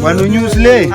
Manu nyusle.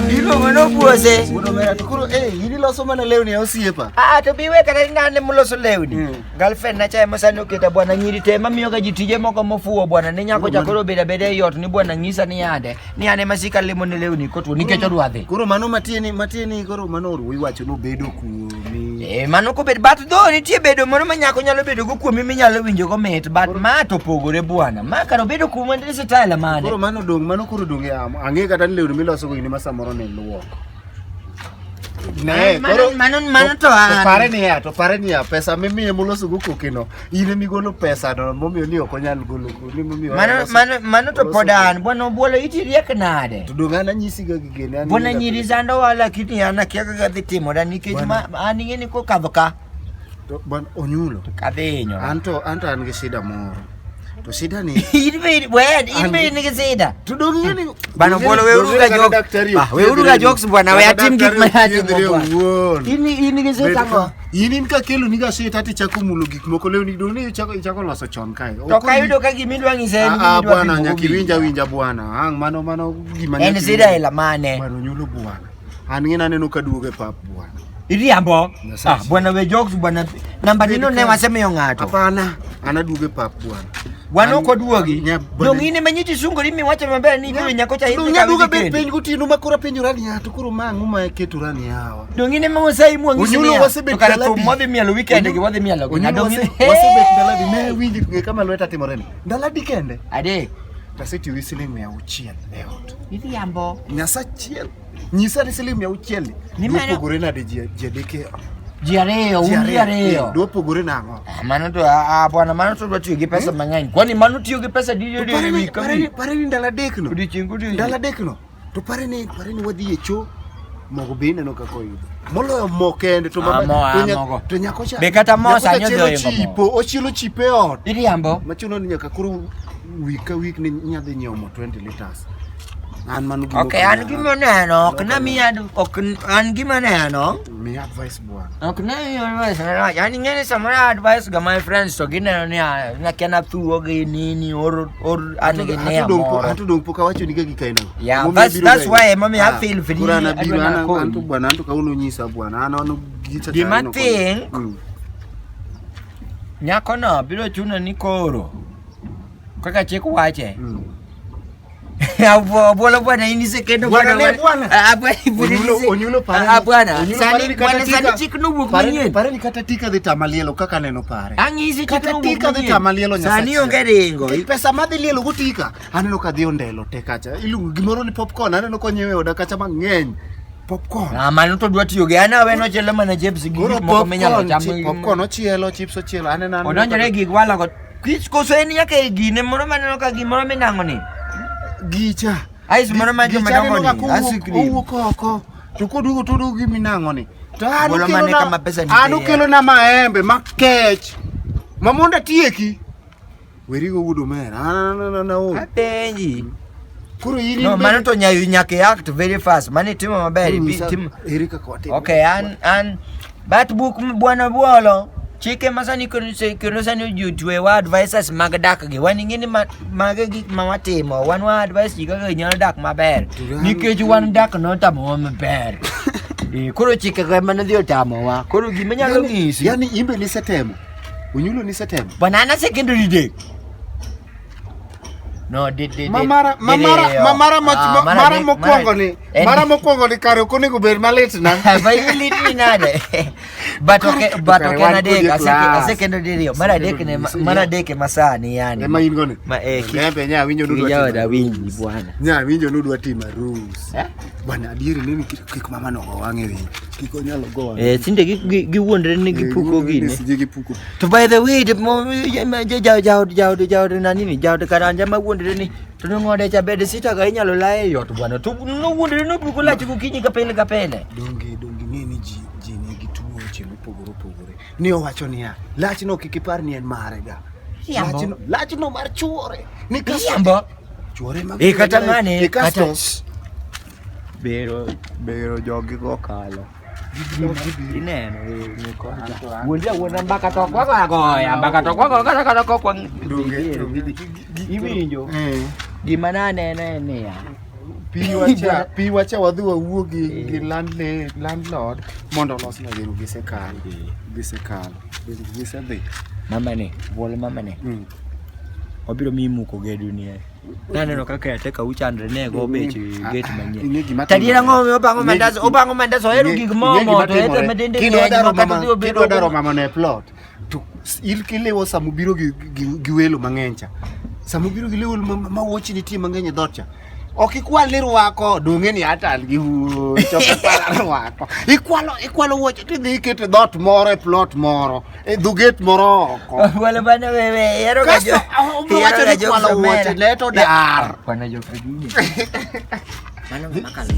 Dilo mano buose. Budo mera tukuro ini loso mana leo ni osiepa. To biwe kata nane muloso lewni. Girlfriend na chae masano kita bwana nyiri tema miyo ka jitije moko mofuo bwana ni nyako chakoro beda yot ni bwana ngisa ni ane masika lemo ni lewni kotu nikecho dwadhi. Kuro mano matieni koro mano iwacho no bedo kuomi. Mano ko bed bat do nitie bedo mono manyako nyalo bedo go kuomi minyalo winjo go met bat ma to pogore bwana. Ma karo bedo kuomi ndi style mane. Koro mano dong ya ange kata lewni miloso go ini masamoro ne luok. Mano to pare ni ya pesa mimi muloso go kokeno. Ine migolo pesa no momiyo ni okonyal golo ni momiyo. Mano to podan bwana bolo iti riek nade. To dongana nyisi ga gigene. Bwana nyiri zando wala kiti yana kiaga ga dhitimo da nikech ma aninge ni ko kadho ka. To ban onyulo. Kadhinyo. Anto an gi shida moro. To shida ni inbe ni geseda. To dongi ni bana bolo we uruga jokes bwana we atim gik mayati bwana. Ini geseda ngo. Ini ka kelo ni ga shita ti chako mulo gik moko leo ni doni chako loso chon kai. To kai do ka gimidwa ngise ni bwana nyaki winja bwana. Ang mano gima en sida ila mane. Bwana nyulo bwana. An ngina neno ka duoge pap bwana. Iriambo. Bwana we jokes bwana. Namba dino ne waseme yo ngato. Hapana. Ana duoge pap bwana. Wano ko duogi dong ine manyiti sungo limi wacha maber ni biro nyako cha hivi duoga be penj gutino makora penjurani ya to kuro mangu ma keturani hawa dong ine mosai muangi to kara to modhi mielo weekend gi modhi mielo na dong ine wasebet daladi ne winji nge kama lweta timoreni daladi kende ade taseti wisiling mia uchiel eot hivi yambo nyasa chiel nyisa ni siling mia uchiel ni pogore na de jedeke Jiareo. Do pogore nango. Mano to bwana mano to dwa tiyo gi pesa mang'eny. Kwani mano tiyo gi pesa dio pare ni ndala dekno. Ndala dekno. To pare ni wadhi e cho mogo bine no kako yudo. Moloyo mokende to to nyako cha. Be kata mosa nyodo chipo, ochilo chipe ot. Iriambo. Machuno ni nyaka koro week ni nyadhi nyomo 20 liters. Okay, an gima neno, kena miya an gima neno. Mi advice bwana. Okay, na mi advice. Yani ngene samara advice ga my friends to gineno ni na kena thuo gi nini or an gine amoro. Anto dong poka wacho ni gagi kaina. Yeah, that's why mami I feel free. Kurana biro anto bwana anto kauno nyisa bwana. Ana ono gicha tano. Gima think. Nyako no biro chuno ni koro. Kaka chik wache. Bolo bwana ini sekendo bwana. Onyulo pare. Bwana. Sani chikno buok manyien. Pare ni kata tika dhi tamalielo kaka neno pare. Ang'isi chikno buok tika dhi tamalielo nyasa. Sani onge ringo. Pesa madhi lielo go tika. Aneno ka dhi ondelo te kacha. Iluongo gimoro ni popcorn. Aneno ko nyiewe oda kacha mang'eny. Popcorn. Mano to dwa tiyo gi ana we no chelo mana chips gi gik moko minyalo chamo. Popcorn ochielo, chips ochielo. Aneno. Odonjore gik wala go. Kich koso en yake gine moro maneno ka gimoro minang'o ni. Gicha ais moro ma joma dongo ni asikri oko to kodugo to dugi minang'o ni to anu kelo na maembe makech mamonda tieki werigo wudo mera na apenji kuro yini no mano to nyake act very fast mani timo maber tim erika kwate okay an bat book bwana bwolo chike masani kono sani jutwe wa advisors mag dak gi wan ngini mag gik ma watimo wan wa advice ji kaka nyalo dak maber nikech wan dak no tamo maber koro chike ga mana dio tamo wa koro gima nyalo ngisi yani imbe ni setemo unyulo ni setemo banana secondary day no mara mokwongo ni kare okonego bed malit na lit ni nade but okay na dek secondary dio mara dek masani yani ema in gone kiembe nya winjo nudwa da winji bwana nya winjo nudwa tima rules bwana adieri nini kik mama no wange winji kik onyalo go sinde giwuondre ni gipuko gine to by the way jaw na nini jaw karanja mawuondre ni to ngode cha bed sita ga inyalo lae yot bwana to no wuondre no puko lach gokinyi kapele dongi nini ji ni gituoche mopogore ni owacho niya lach no kikipar ni en mare ga lach no mar chuore ni kasamba chuore mag kata ngane kata bero jogi go kalo ineno wuonda mbaka to kwa goya mbaka to kwa kata kwa donge iwinjo Gima naneno ni ya. Pi wacha wadhi wawuo gi landlord mondo olos na giru gisekal. Gisedhi. Mama ni, wole mama ni. Obiro mi muko ge dunia. Naneno kaka yateka uchandre nego bechi gate manyien. Tadiera ng'ome obango mandas ohero gik momo to ete medende kidwa daro mama ne plot. To il kilewo samubiro gi welo mang'encha. Samubiro gi welo ma wochi nitie mang'eny e dhocha. Okikwal ni rwako donge ni atal gi choke para rwako. Ikwalo woche tidhi ikete dhot moro e plot moro. E dhuget moro oko. Wale bana wewe yero ga jo. Wacho ni kwalo woche leto dar. Bana jo fridini. Mano makalo.